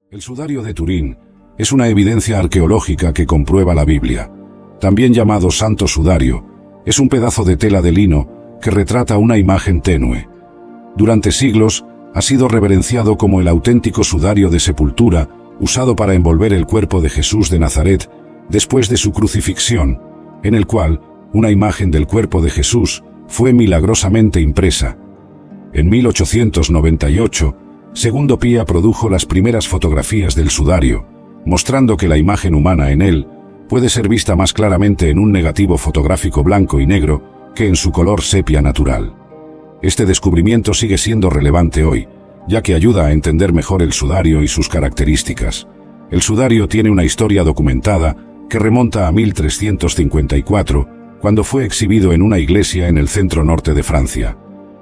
El sudario de Turín es una evidencia arqueológica que comprueba la Biblia. También llamado Santo Sudario, es un pedazo de tela de lino que retrata una imagen tenue. Durante siglos ha sido reverenciado como el auténtico sudario de sepultura usado para envolver el cuerpo de Jesús de Nazaret después de su crucifixión, en el cual una imagen del cuerpo de Jesús fue milagrosamente impresa. En 1898, Segundo Pía produjo las primeras fotografías del sudario, mostrando que la imagen humana en él puede ser vista más claramente en un negativo fotográfico blanco y negro que en su color sepia natural. Este descubrimiento sigue siendo relevante hoy, ya que ayuda a entender mejor el sudario y sus características. El sudario tiene una historia documentada que remonta a 1354, cuando fue exhibido en una iglesia en el centro norte de Francia.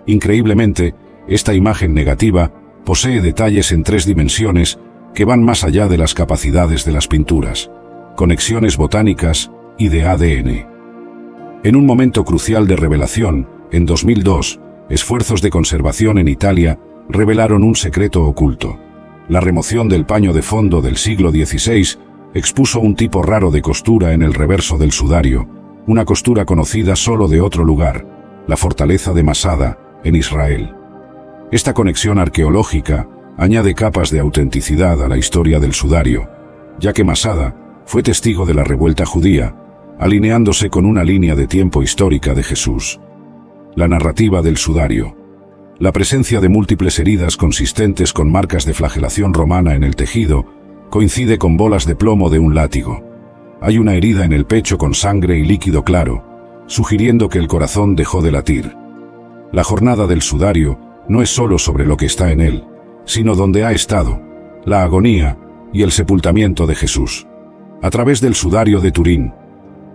Increíblemente, esta imagen negativa posee detalles en 3 dimensiones que van más allá de las capacidades de las pinturas, conexiones botánicas y de ADN. En un momento crucial de revelación, en 2002, esfuerzos de conservación en Italia revelaron un secreto oculto. La remoción del paño de fondo del siglo XVI expuso un tipo raro de costura en el reverso del sudario, una costura conocida solo de otro lugar, la fortaleza de Masada, en Israel. Esta conexión arqueológica añade capas de autenticidad a la historia del sudario, ya que Masada fue testigo de la revuelta judía, alineándose con una línea de tiempo histórica de Jesús. La narrativa del sudario. La presencia de múltiples heridas consistentes con marcas de flagelación romana en el tejido coincide con bolas de plomo de un látigo. Hay una herida en el pecho con sangre y líquido claro, sugiriendo que el corazón dejó de latir. La jornada del sudario no es solo sobre lo que está en él, sino donde ha estado, la agonía y el sepultamiento de Jesús. A través del sudario de Turín.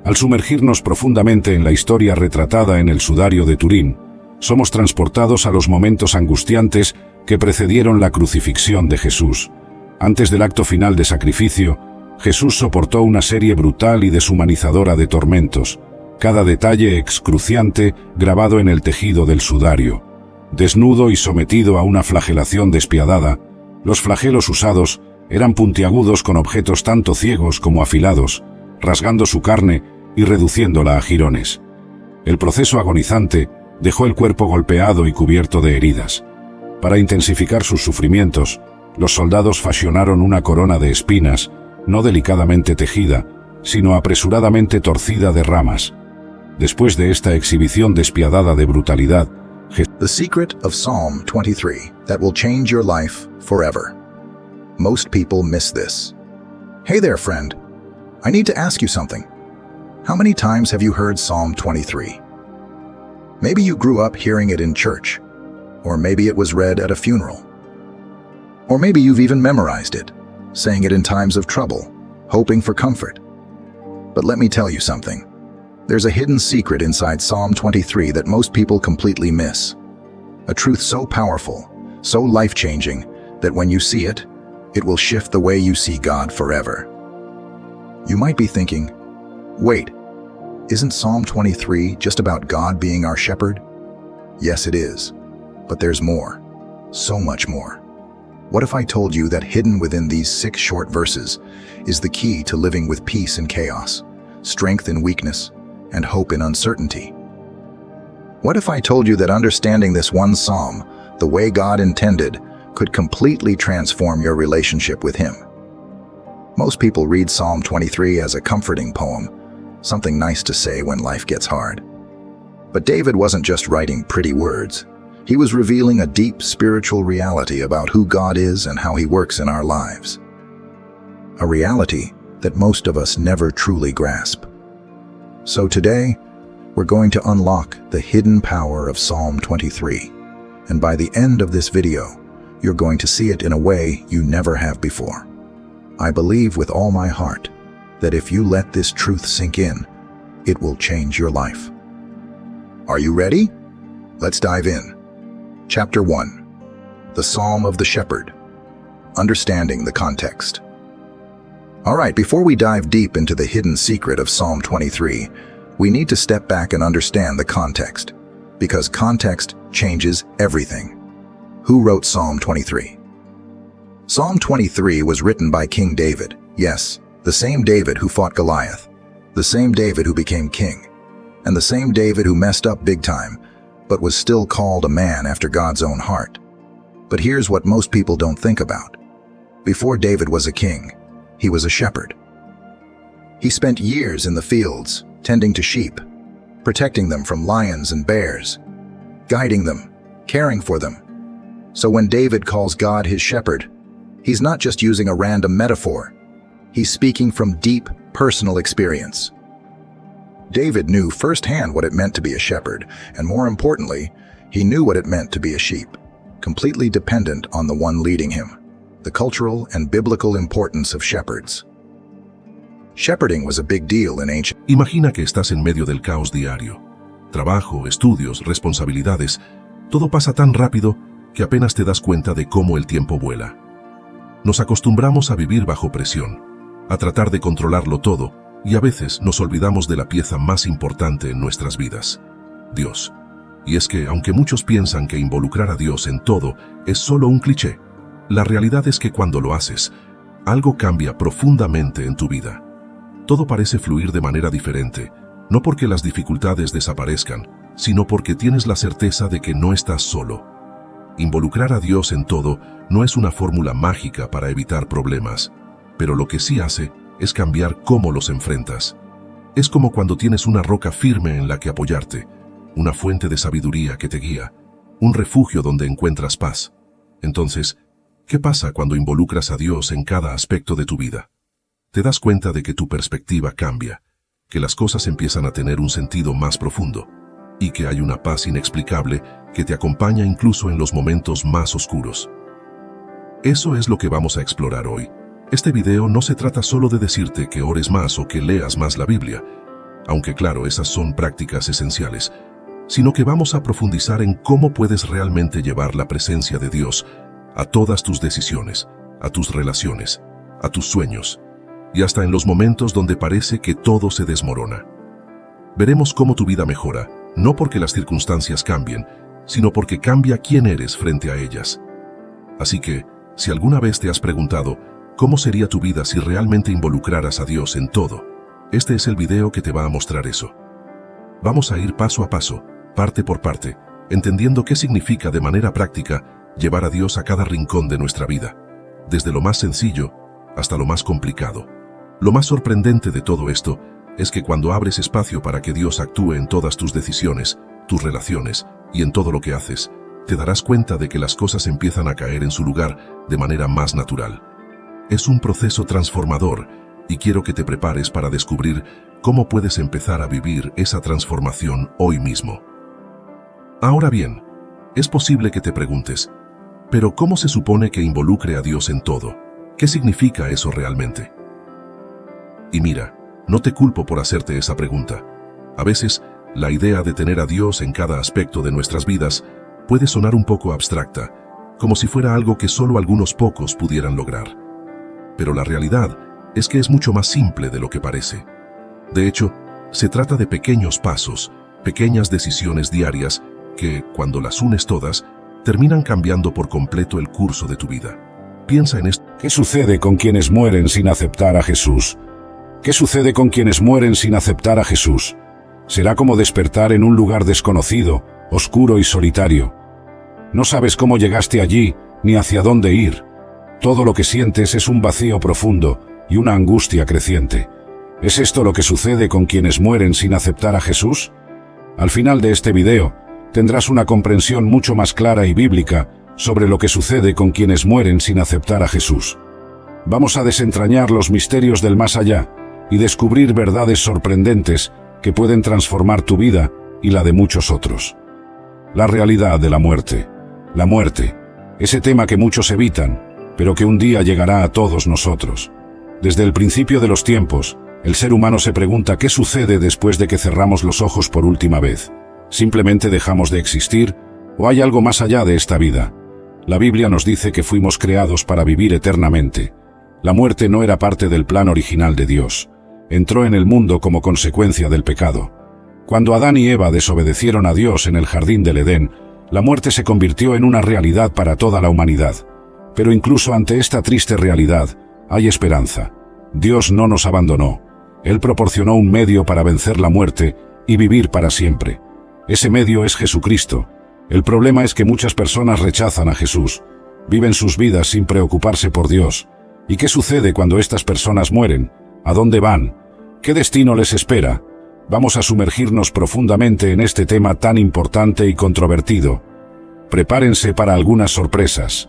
Al sumergirnos profundamente en la historia retratada en el sudario de Turín, somos transportados a los momentos angustiantes que precedieron la crucifixión de Jesús. Antes del acto final de sacrificio, Jesús soportó una serie brutal y deshumanizadora de tormentos, cada detalle excruciante grabado en el tejido del sudario. Desnudo y sometido a una flagelación despiadada, los flagelos usados eran puntiagudos con objetos tanto ciegos como afilados, rasgando su carne y reduciéndola a jirones. El proceso agonizante dejó el cuerpo golpeado y cubierto de heridas. Para intensificar sus sufrimientos, los soldados fashionaron una corona de espinas, no delicadamente tejida, sino apresuradamente torcida de ramas. Después de esta exhibición despiadada de brutalidad, The secret of Psalm 23 that will change your life forever. Most people miss this. Hey there, friend. I need to ask you something. How many times have you heard Psalm 23? Maybe you grew up hearing it in church, or maybe it was read at a funeral. Or maybe you've even memorized it, saying it in times of trouble, hoping for comfort. But let me tell you something. There's a hidden secret inside Psalm 23 that most people completely miss. A truth so powerful, so life-changing, that when you see it, it will shift the way you see God forever. You might be thinking, wait, isn't Psalm 23 just about God being our shepherd? Yes, it is. But there's more. So much more. What if I told you that hidden within these 6 short verses is the key to living with peace in chaos, strength in weakness, and hope in uncertainty? What if I told you that understanding this one psalm, the way God intended, could completely transform your relationship with Him? Most people read Psalm 23 as a comforting poem, something nice to say when life gets hard. But David wasn't just writing pretty words. He was revealing a deep spiritual reality about who God is and how He works in our lives. A reality that most of us never truly grasp. So today, we're going to unlock the hidden power of Psalm 23. And by the end of this video, you're going to see it in a way you never have before. I believe with all my heart that if you let this truth sink in, it will change your life. Are you ready? Let's dive in. Chapter 1. The Psalm of the Shepherd. Understanding the context. Alright, before we dive deep into the hidden secret of Psalm 23, we need to step back and understand the context, because context changes everything. Who wrote Psalm 23? Psalm 23 was written by King David. Yes, the same David who fought Goliath, the same David who became king, and the same David who messed up big time, but was still called a man after God's own heart. But here's what most people don't think about. Before David was a king, he was a shepherd. He spent years in the fields, tending to sheep, protecting them from lions and bears, guiding them, caring for them. So when David calls God his shepherd, he's not just using a random metaphor. He's speaking from deep, personal experience. David knew firsthand what it meant to be a shepherd, and more importantly, he knew what it meant to be a sheep, completely dependent on the one leading him. The cultural and biblical importance of shepherds. Shepherding was a big deal in ancient. Imagina que estás en medio del caos diario. Trabajo, estudios, responsabilidades. Todo pasa tan rápido que apenas te das cuenta de cómo el tiempo vuela. Nos acostumbramos a vivir bajo presión, a tratar de controlarlo todo, y a veces nos olvidamos de la pieza más importante en nuestras vidas, Dios. Y es que, aunque muchos piensan que involucrar a Dios en todo es solo un cliché, la realidad es que cuando lo haces, algo cambia profundamente en tu vida. Todo parece fluir de manera diferente, no porque las dificultades desaparezcan, sino porque tienes la certeza de que no estás solo. Involucrar a Dios en todo no es una fórmula mágica para evitar problemas, pero lo que sí hace es cambiar cómo los enfrentas. Es como cuando tienes una roca firme en la que apoyarte, una fuente de sabiduría que te guía, un refugio donde encuentras paz. Entonces, ¿qué pasa cuando involucras a Dios en cada aspecto de tu vida? Te das cuenta de que tu perspectiva cambia, que las cosas empiezan a tener un sentido más profundo, y que hay una paz inexplicable que te acompaña incluso en los momentos más oscuros. Eso es lo que vamos a explorar hoy. Este video no se trata solo de decirte que ores más o que leas más la Biblia, aunque claro, esas son prácticas esenciales, sino que vamos a profundizar en cómo puedes realmente llevar la presencia de Dios a todas tus decisiones, a tus relaciones, a tus sueños, y hasta en los momentos donde parece que todo se desmorona. Veremos cómo tu vida mejora, no porque las circunstancias cambien, sino porque cambia quién eres frente a ellas. Así que, si alguna vez te has preguntado, ¿cómo sería tu vida si realmente involucraras a Dios en todo? Este es el video que te va a mostrar eso. Vamos a ir paso a paso, parte por parte, entendiendo qué significa de manera práctica llevar a Dios a cada rincón de nuestra vida, desde lo más sencillo hasta lo más complicado. Lo más sorprendente de todo esto es que cuando abres espacio para que Dios actúe en todas tus decisiones, tus relaciones y en todo lo que haces, te darás cuenta de que las cosas empiezan a caer en su lugar de manera más natural. Es un proceso transformador y quiero que te prepares para descubrir cómo puedes empezar a vivir esa transformación hoy mismo. Ahora bien, es posible que te preguntes, ¿pero cómo se supone que involucre a Dios en todo? ¿Qué significa eso realmente? Y mira, no te culpo por hacerte esa pregunta. A veces, la idea de tener a Dios en cada aspecto de nuestras vidas puede sonar un poco abstracta, como si fuera algo que solo algunos pocos pudieran lograr. Pero la realidad es que es mucho más simple de lo que parece. De hecho, se trata de pequeños pasos, pequeñas decisiones diarias que, cuando las unes todas, terminan cambiando por completo el curso de tu vida. Piensa en esto. ¿Qué sucede con quienes mueren sin aceptar a Jesús? ¿Qué sucede con quienes mueren sin aceptar a Jesús? Será como despertar en un lugar desconocido, oscuro y solitario. No sabes cómo llegaste allí, ni hacia dónde ir. Todo lo que sientes es un vacío profundo y una angustia creciente. ¿Es esto lo que sucede con quienes mueren sin aceptar a Jesús? Al final de este video, tendrás una comprensión mucho más clara y bíblica sobre lo que sucede con quienes mueren sin aceptar a Jesús. Vamos a desentrañar los misterios del más allá y descubrir verdades sorprendentes que pueden transformar tu vida y la de muchos otros. La realidad de la muerte. La muerte, ese tema que muchos evitan, pero que un día llegará a todos nosotros. Desde el principio de los tiempos, el ser humano se pregunta qué sucede después de que cerramos los ojos por última vez. ¿Simplemente dejamos de existir o hay algo más allá de esta vida? La Biblia nos dice que fuimos creados para vivir eternamente. La muerte no era parte del plan original de Dios. Entró en el mundo como consecuencia del pecado. Cuando Adán y Eva desobedecieron a Dios en el jardín del Edén, la muerte se convirtió en una realidad para toda la humanidad. Pero incluso ante esta triste realidad, hay esperanza. Dios no nos abandonó. Él proporcionó un medio para vencer la muerte y vivir para siempre. Ese medio es Jesucristo. El problema es que muchas personas rechazan a Jesús. Viven sus vidas sin preocuparse por Dios. ¿Y qué sucede cuando estas personas mueren? ¿A dónde van? ¿Qué destino les espera? Vamos a sumergirnos profundamente en este tema tan importante y controvertido. Prepárense para algunas sorpresas.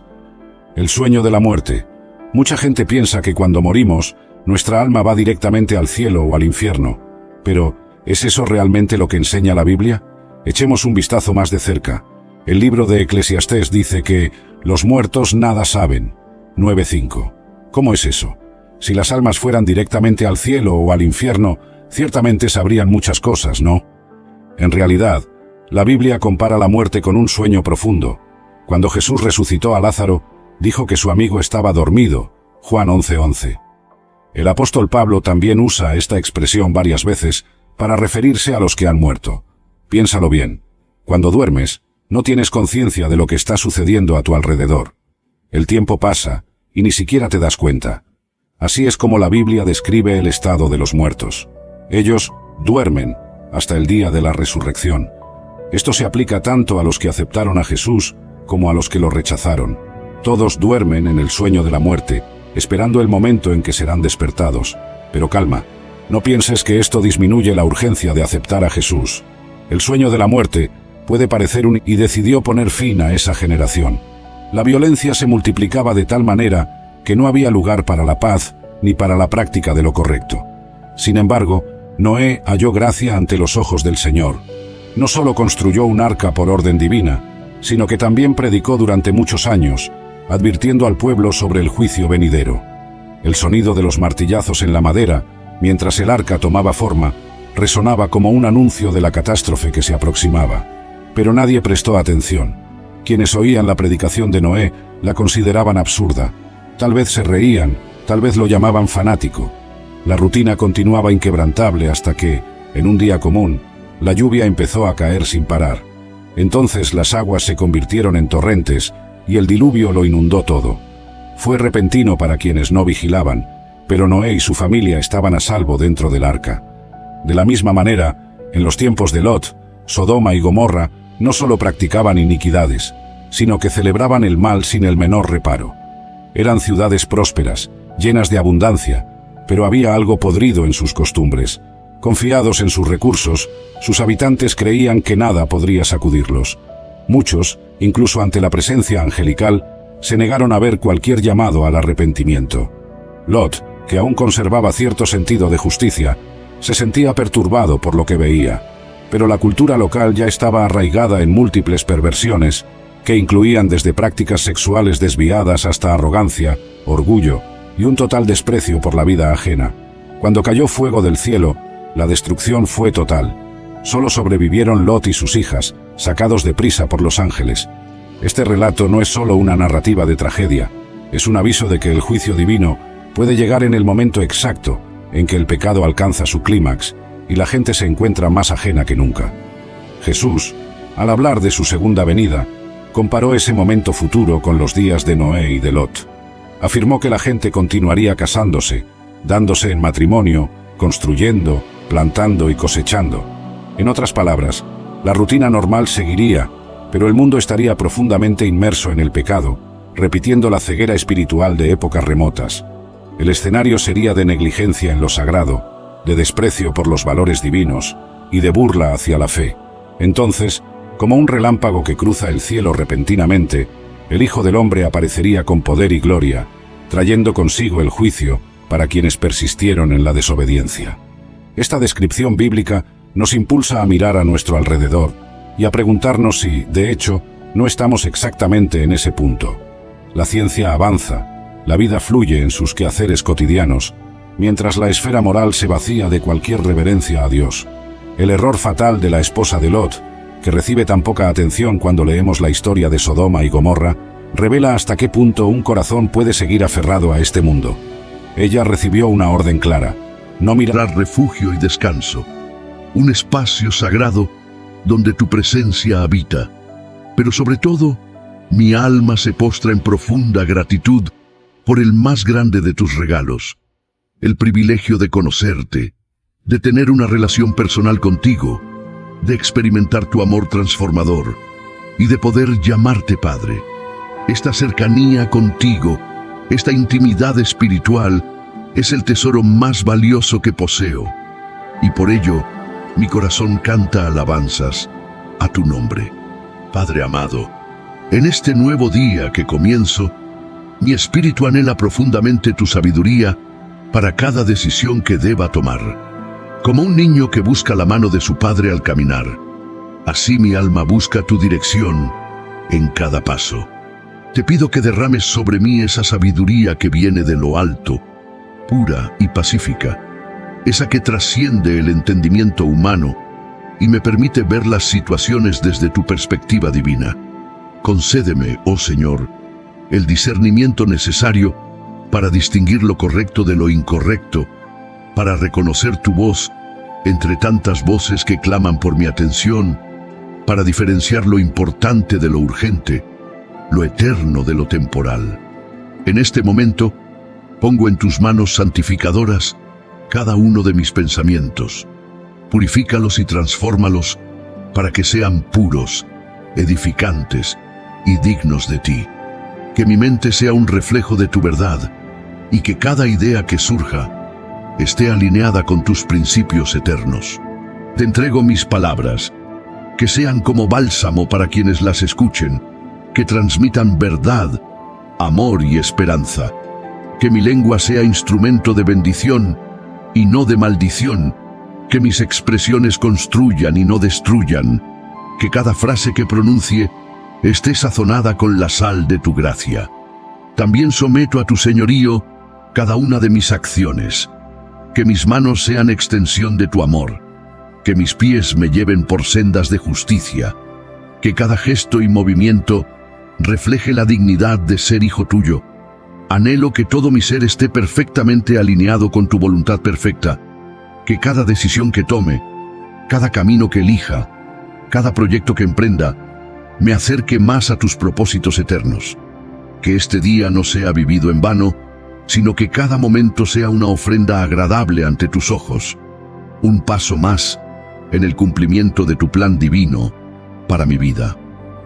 El sueño de la muerte. Mucha gente piensa que cuando morimos, nuestra alma va directamente al cielo o al infierno. Pero, ¿es eso realmente lo que enseña la Biblia? Echemos un vistazo más de cerca. El libro de Eclesiastés dice que los muertos nada saben. 9:5. ¿Cómo es eso? Si las almas fueran directamente al cielo o al infierno, ciertamente sabrían muchas cosas, ¿no? En realidad, la Biblia compara la muerte con un sueño profundo. Cuando Jesús resucitó a Lázaro, dijo que su amigo estaba dormido. Juan 11:11. El apóstol Pablo también usa esta expresión varias veces para referirse a los que han muerto. Piénsalo bien. Cuando duermes, no tienes conciencia de lo que está sucediendo a tu alrededor. El tiempo pasa y ni siquiera te das cuenta. Así es como la Biblia describe el estado de los muertos. Ellos duermen hasta el día de la resurrección. Esto se aplica tanto a los que aceptaron a Jesús como a los que lo rechazaron. Todos duermen en el sueño de la muerte, esperando el momento en que serán despertados. Pero calma, no pienses que esto disminuye la urgencia de aceptar a Jesús. El sueño de la muerte puede parecer y decidió poner fin a esa generación. La violencia se multiplicaba de tal manera que no había lugar para la paz ni para la práctica de lo correcto. Sin embargo, Noé halló gracia ante los ojos del Señor. No solo construyó un arca por orden divina, sino que también predicó durante muchos años, advirtiendo al pueblo sobre el juicio venidero. El sonido de los martillazos en la madera, mientras el arca tomaba forma, resonaba como un anuncio de la catástrofe que se aproximaba. Pero nadie prestó atención. Quienes oían la predicación de Noé la consideraban absurda. Tal vez se reían, tal vez lo llamaban fanático. La rutina continuaba inquebrantable hasta que, en un día común, la lluvia empezó a caer sin parar. Entonces las aguas se convirtieron en torrentes y el diluvio lo inundó todo. Fue repentino para quienes no vigilaban, pero Noé y su familia estaban a salvo dentro del arca. De la misma manera, en los tiempos de Lot, Sodoma y Gomorra no solo practicaban iniquidades, sino que celebraban el mal sin el menor reparo. Eran ciudades prósperas, llenas de abundancia, pero había algo podrido en sus costumbres. Confiados en sus recursos, sus habitantes creían que nada podría sacudirlos. Muchos, incluso ante la presencia angelical, se negaron a ver cualquier llamado al arrepentimiento. Lot, que aún conservaba cierto sentido de justicia, se sentía perturbado por lo que veía. Pero la cultura local ya estaba arraigada en múltiples perversiones, que incluían desde prácticas sexuales desviadas hasta arrogancia, orgullo y un total desprecio por la vida ajena. Cuando cayó fuego del cielo, la destrucción fue total. Solo sobrevivieron Lot y sus hijas, sacados de prisa por los ángeles. Este relato no es solo una narrativa de tragedia, es un aviso de que el juicio divino puede llegar en el momento exacto en que el pecado alcanza su clímax y la gente se encuentra más ajena que nunca. Jesús, al hablar de su segunda venida, comparó ese momento futuro con los días de Noé y de Lot. Afirmó que la gente continuaría casándose, dándose en matrimonio, construyendo, plantando y cosechando. En otras palabras, la rutina normal seguiría, pero el mundo estaría profundamente inmerso en el pecado, repitiendo la ceguera espiritual de épocas remotas. El escenario sería de negligencia en lo sagrado, de desprecio por los valores divinos y de burla hacia la fe. Entonces, como un relámpago que cruza el cielo repentinamente, el Hijo del Hombre aparecería con poder y gloria, trayendo consigo el juicio para quienes persistieron en la desobediencia. Esta descripción bíblica nos impulsa a mirar a nuestro alrededor y a preguntarnos si, de hecho, no estamos exactamente en ese punto. La ciencia avanza, la vida fluye en sus quehaceres cotidianos, mientras la esfera moral se vacía de cualquier reverencia a Dios. El error fatal de la esposa de Lot, que recibe tan poca atención cuando leemos la historia de Sodoma y Gomorra, revela hasta qué punto un corazón puede seguir aferrado a este mundo. Ella recibió una orden clara: no mirar refugio y descanso, un espacio sagrado donde tu presencia habita, pero sobre todo, Mi alma se postra en profunda gratitud por el más grande de tus regalos, el privilegio de conocerte, de tener una relación personal contigo, de experimentar tu amor transformador y de poder llamarte Padre. Esta cercanía contigo, esta intimidad espiritual, es el tesoro más valioso que poseo, y por ello mi corazón canta alabanzas a tu nombre. Padre amado, en este nuevo día que comienzo, mi espíritu anhela profundamente tu sabiduría para cada decisión que deba tomar. Como un niño que busca la mano de su padre al caminar, así mi alma busca tu dirección en cada paso. Te pido que derrames sobre mí esa sabiduría que viene de lo alto, pura y pacífica, esa que trasciende el entendimiento humano y me permite ver las situaciones desde tu perspectiva divina. Concédeme, oh Señor, el discernimiento necesario para distinguir lo correcto de lo incorrecto, para reconocer tu voz entre tantas voces que claman por mi atención, para diferenciar lo importante de lo urgente, lo eterno de lo temporal. En este momento, pongo en tus manos santificadoras cada uno de mis pensamientos. Purifícalos y transfórmalos para que sean puros, edificantes y dignos de ti. Que mi mente sea un reflejo de tu verdad y que cada idea que surja esté alineada con tus principios eternos. Te entrego mis palabras, que sean como bálsamo para quienes las escuchen, que transmitan verdad, amor y esperanza. Que mi lengua sea instrumento de bendición y no de maldición. Que mis expresiones construyan y no destruyan. Que cada frase que pronuncie esté sazonada con la sal de tu gracia. También someto a tu señorío cada una de mis acciones. Que mis manos sean extensión de tu amor. Que mis pies me lleven por sendas de justicia. Que cada gesto y movimiento refleje la dignidad de ser hijo tuyo. Anhelo que todo mi ser esté perfectamente alineado con tu voluntad perfecta. Que cada decisión que tome, cada camino que elija, cada proyecto que emprenda, me acerque más a tus propósitos eternos. Que este día no sea vivido en vano, sino que cada momento sea una ofrenda agradable ante tus ojos. Un paso más en el cumplimiento de tu plan divino para mi vida.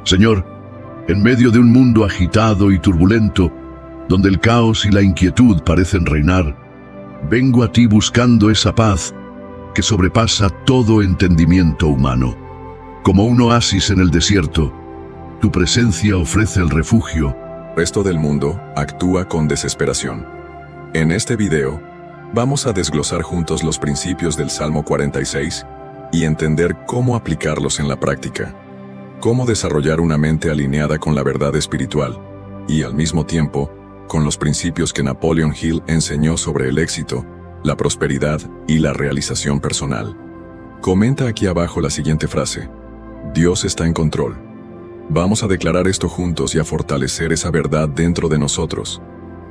Señor, en medio de un mundo agitado y turbulento, donde el caos y la inquietud parecen reinar, vengo a ti buscando esa paz que sobrepasa todo entendimiento humano. Como un oasis en el desierto, tu presencia ofrece el refugio. El resto del mundo actúa con desesperación. En este video, vamos a desglosar juntos los principios del Salmo 46 y entender cómo aplicarlos en la práctica, cómo desarrollar una mente alineada con la verdad espiritual y, al mismo tiempo, con los principios que Napoleon Hill enseñó sobre el éxito, la prosperidad y la realización personal. Comenta aquí abajo la siguiente frase: Dios está en control. Vamos a declarar esto juntos y a fortalecer esa verdad dentro de nosotros,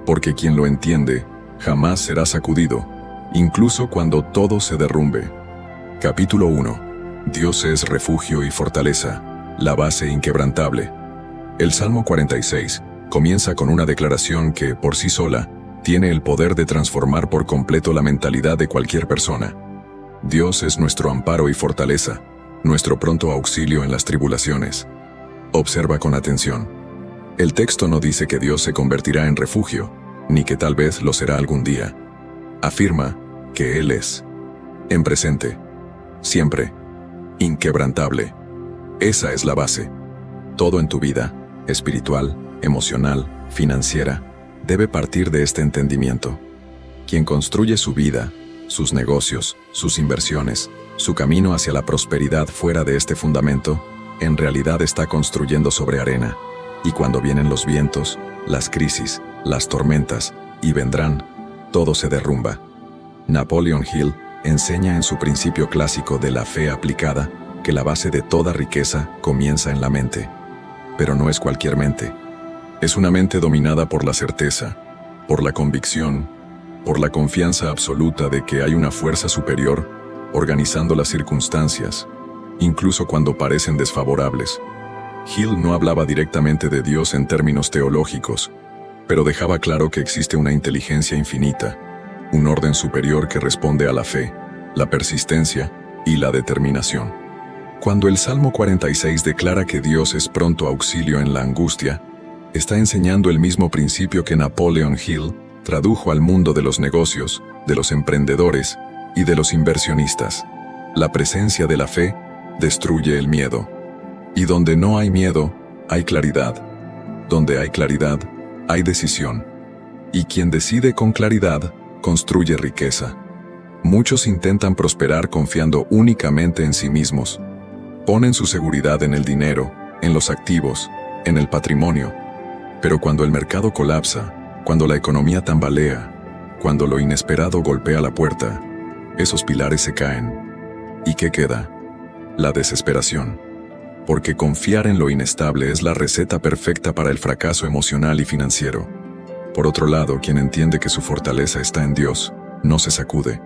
porque quien lo entiende jamás será sacudido, incluso cuando todo se derrumbe. Capítulo 1. Dios es refugio y fortaleza, la base inquebrantable. El Salmo 46 comienza con una declaración que, por sí sola, tiene el poder de transformar por completo la mentalidad de cualquier persona. Dios es nuestro amparo y fortaleza, nuestro pronto auxilio en las tribulaciones. Observa con atención. El texto no dice que Dios se convertirá en refugio, ni que tal vez lo será algún día. Afirma que Él es, en presente, siempre, inquebrantable. Esa es la base. Todo en tu vida, espiritual, emocional, financiera, debe partir de este entendimiento. Quien construye su vida, sus negocios, sus inversiones, su camino hacia la prosperidad fuera de este fundamento, en realidad está construyendo sobre arena. Y cuando vienen los vientos, las crisis, las tormentas, y vendrán, todo se derrumba. Napoleon Hill enseña en su principio clásico de la fe aplicada que la base de toda riqueza comienza en la mente. Pero no es cualquier mente. Es una mente dominada por la certeza, por la convicción, por la confianza absoluta de que hay una fuerza superior organizando las circunstancias, incluso cuando parecen desfavorables. Hill no hablaba directamente de Dios en términos teológicos, pero dejaba claro que existe una inteligencia infinita, un orden superior que responde a la fe, la persistencia y la determinación. Cuando el Salmo 46 declara que Dios es pronto auxilio en la angustia, está enseñando el mismo principio que Napoleon Hill tradujo al mundo de los negocios, de los emprendedores y de los inversionistas. La presencia de la fe destruye el miedo. Y donde no hay miedo, hay claridad. Donde hay claridad, hay decisión. Y quien decide con claridad, construye riqueza. Muchos intentan prosperar confiando únicamente en sí mismos. Ponen su seguridad en el dinero, en los activos, en el patrimonio. Pero cuando el mercado colapsa, cuando la economía tambalea, cuando lo inesperado golpea la puerta, esos pilares se caen. ¿Y qué queda? La desesperación. Porque confiar en lo inestable es la receta perfecta para el fracaso emocional y financiero. Por otro lado, quien entiende que su fortaleza está en Dios, no se sacude.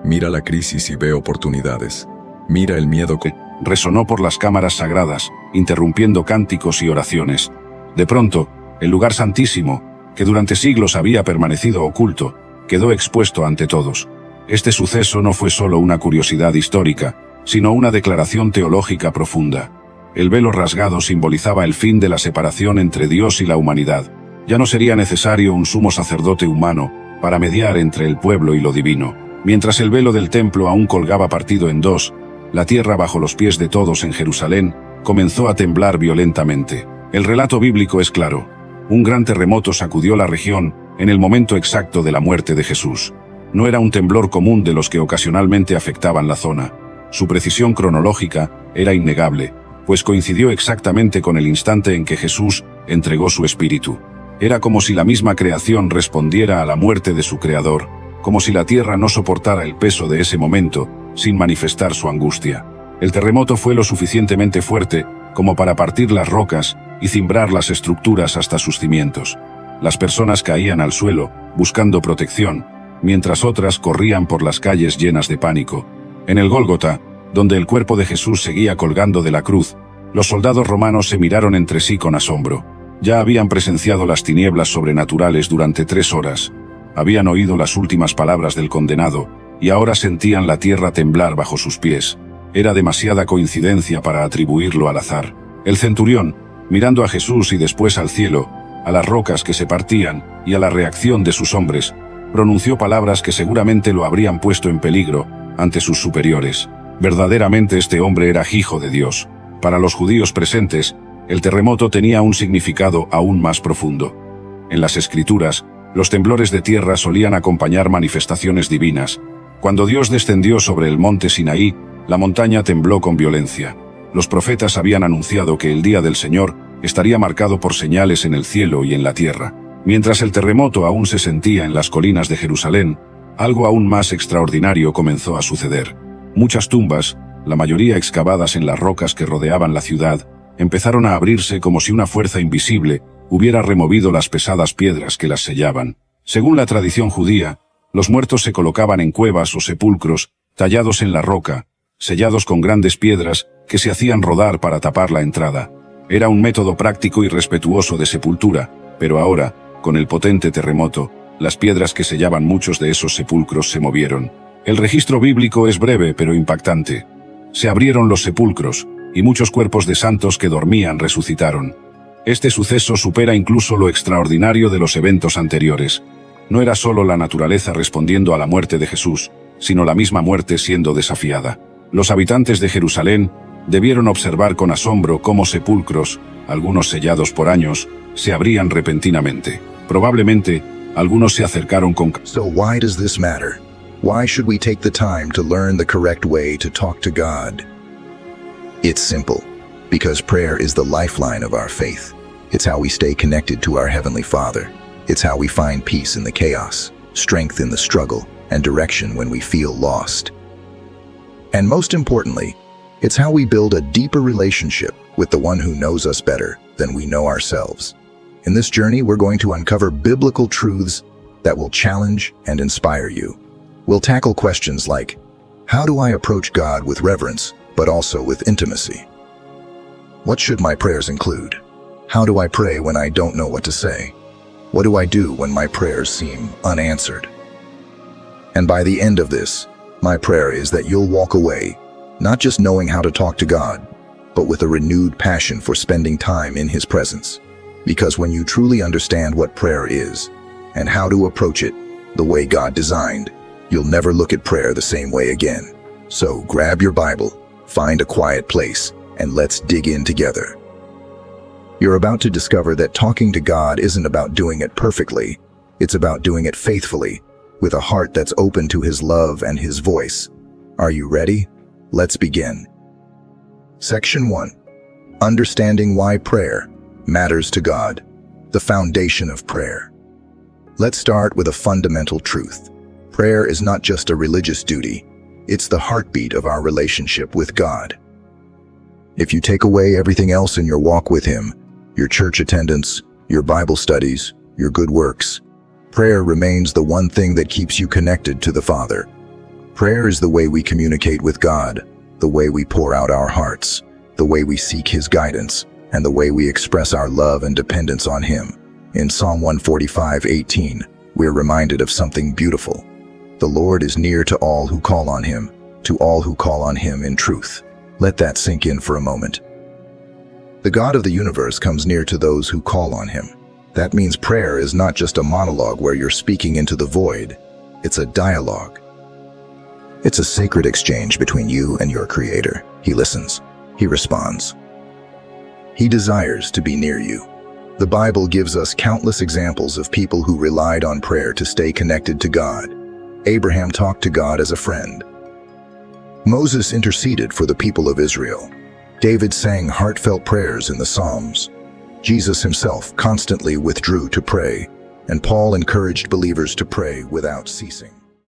Mira la crisis y ve oportunidades. Mira el miedo que resonó por las cámaras sagradas, interrumpiendo cánticos y oraciones. De pronto, el lugar santísimo, que durante siglos había permanecido oculto, quedó expuesto ante todos. Este suceso no fue solo una curiosidad histórica, sino una declaración teológica profunda. El velo rasgado simbolizaba el fin de la separación entre Dios y la humanidad. Ya no sería necesario un sumo sacerdote humano para mediar entre el pueblo y lo divino. Mientras el velo del templo aún colgaba partido en dos, la tierra bajo los pies de todos en Jerusalén comenzó a temblar violentamente. El relato bíblico es claro. Un gran terremoto sacudió la región en el momento exacto de la muerte de Jesús. No era un temblor común de los que ocasionalmente afectaban la zona. Su precisión cronológica era innegable, pues coincidió exactamente con el instante en que Jesús entregó su espíritu. Era como si la misma creación respondiera a la muerte de su creador, como si la tierra no soportara el peso de ese momento, sin manifestar su angustia. El terremoto fue lo suficientemente fuerte como para partir las rocas y cimbrar las estructuras hasta sus cimientos. Las personas caían al suelo, buscando protección, mientras otras corrían por las calles llenas de pánico. En el Gólgota, donde el cuerpo de Jesús seguía colgando de la cruz, los soldados romanos se miraron entre sí con asombro. Ya habían presenciado las tinieblas sobrenaturales durante 3 horas. Habían oído las últimas palabras del condenado, y ahora sentían la tierra temblar bajo sus pies. Era demasiada coincidencia para atribuirlo al azar. El centurión, mirando a Jesús y después al cielo, a las rocas que se partían y a la reacción de sus hombres, pronunció palabras que seguramente lo habrían puesto en peligro ante sus superiores. Verdaderamente este hombre era hijo de Dios. Para los judíos presentes, el terremoto tenía un significado aún más profundo. En las Escrituras, los temblores de tierra solían acompañar manifestaciones divinas. Cuando Dios descendió sobre el monte Sinaí, la montaña tembló con violencia. Los profetas habían anunciado que el día del Señor estaría marcado por señales en el cielo y en la tierra. Mientras el terremoto aún se sentía en las colinas de Jerusalén, algo aún más extraordinario comenzó a suceder. Muchas tumbas, la mayoría excavadas en las rocas que rodeaban la ciudad, empezaron a abrirse como si una fuerza invisible hubiera removido las pesadas piedras que las sellaban. Según la tradición judía, los muertos se colocaban en cuevas o sepulcros, tallados en la roca, sellados con grandes piedras que se hacían rodar para tapar la entrada. Era un método práctico y respetuoso de sepultura, pero ahora, con el potente terremoto, las piedras que sellaban muchos de esos sepulcros se movieron. El registro bíblico es breve pero impactante. Se abrieron los sepulcros, y muchos cuerpos de santos que dormían resucitaron. Este suceso supera incluso lo extraordinario de los eventos anteriores. No era solo la naturaleza respondiendo a la muerte de Jesús, sino la misma muerte siendo desafiada. Los habitantes de Jerusalén debieron observar con asombro cómo sepulcros, algunos sellados por años, se abrían repentinamente. Probablemente, algunos se acercaron con... So why does this matter? Why should we take the time to learn the correct way to talk to God? It's simple. Because prayer is the lifeline of our faith. It's how we stay connected to our Heavenly Father. It's how we find peace in the chaos, strength in the struggle, and direction when we feel lost. And most importantly, it's how we build a deeper relationship with the one who knows us better than we know ourselves. In this journey, we're going to uncover biblical truths that will challenge and inspire you. We'll tackle questions like, how do I approach God with reverence, but also with intimacy? What should my prayers include? How do I pray when I don't know what to say? What do I do when my prayers seem unanswered? And by the end of this, my prayer is that you'll walk away, not just knowing how to talk to God, but with a renewed passion for spending time in His presence. Because when you truly understand what prayer is and how to approach it the way God designed, you'll never look at prayer the same way again. So grab your Bible, find a quiet place, and let's dig in together. You're about to discover that talking to God isn't about doing it perfectly. It's about doing it faithfully, with a heart that's open to His love and His voice. Are you ready? Let's begin. Section 1. Understanding why prayer matters to God. The foundation of prayer. Let's start with a fundamental truth. Prayer is not just a religious duty. It's the heartbeat of our relationship with God. If you take away everything else in your walk with Him, your church attendance, your Bible studies, your good works, prayer remains the one thing that keeps you connected to the Father. Prayer is the way we communicate with God, the way we pour out our hearts, the way we seek His guidance, and the way we express our love and dependence on Him. In Psalm 145:18, we're reminded of something beautiful. The Lord is near to all who call on Him, to all who call on Him in truth. Let that sink in for a moment. The God of the universe comes near to those who call on Him. That means prayer is not just a monologue where you're speaking into the void. It's a dialogue. It's a sacred exchange between you and your Creator. He listens. He responds. He desires to be near you. The Bible gives us countless examples of people who relied on prayer to stay connected to God. Abraham talked to God as a friend. Moses interceded for the people of Israel. David sang heartfelt prayers in the Psalms. Jesus Himself constantly withdrew to pray, and Paul encouraged believers to pray without ceasing.